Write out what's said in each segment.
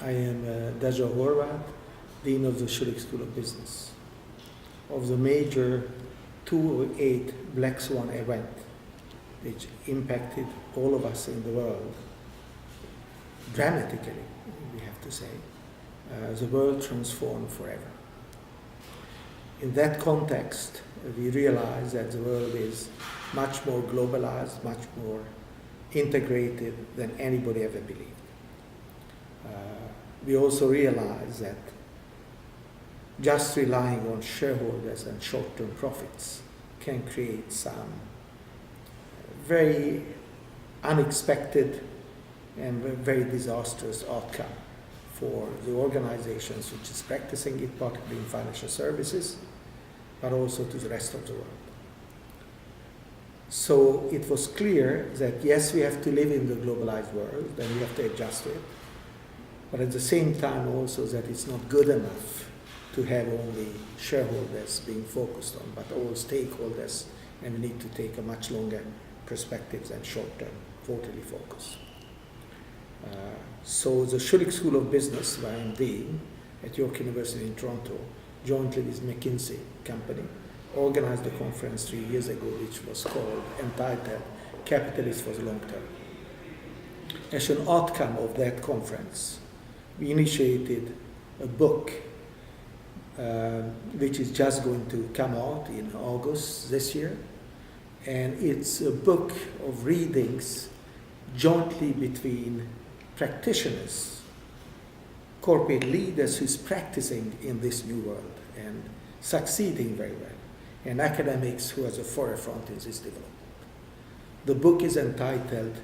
I am Dezsö Horváth, Dean of the Schulich School of Business. Of the major 2008 Black Swan event, which impacted all of us in the world dramatically, we have to say, the world transformed forever. In that context, we realize that the world is much more globalized, much more integrated than anybody ever believed. We also realize that just relying on shareholders and short-term profits can create some very unexpected and very disastrous outcome for the organizations which is practicing it, particularly in financial services, but also to the rest of the world. So it was clear that yes, we have to live in the globalized world and we have to adjust to it, but at the same time also that it's not good enough to have only shareholders being focused on, but all stakeholders, and we need to take a much longer perspective than short-term, quarterly focus. So the Schulich School of Business, where I'm dean at York University in Toronto, jointly with McKinsey company, organized a conference 3 years ago which was entitled Capitalism for the Long Term. As an outcome of that conference, we initiated a book which is just going to come out in August this year, and it's a book of readings jointly between practitioners, corporate leaders who's practicing in this new world and succeeding very well, and academics who are at the forefront in this development. The book is entitled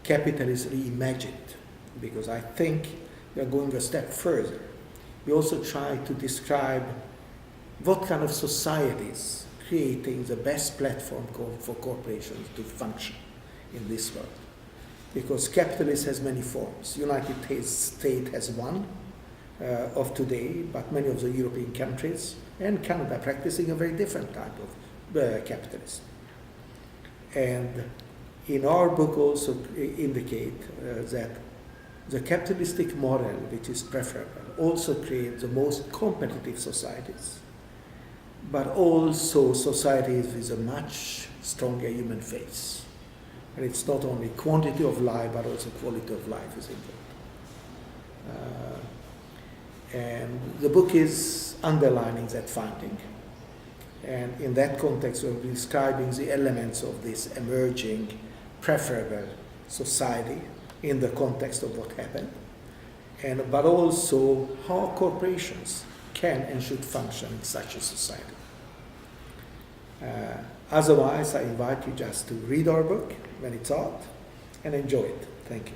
Capitalism Reimagined, because I think we are going a step further. We also try to describe what kind of societies creating the best platform for corporations to function in this world. Because capitalism has many forms. United States has one of today, but many of the European countries and Canada are practicing a very different type of capitalism. And in our book also indicate that the capitalistic model, which is preferable, also creates the most competitive societies, but also societies with a much stronger human face. And it's not only quantity of life, but also quality of life is important. And the book is underlining that finding. And in that context, we're describing the elements of this emerging, preferable society in the context of what happened, but also how corporations can and should function in such a society. Otherwise, I invite you just to read our book when it's out and enjoy it. Thank you.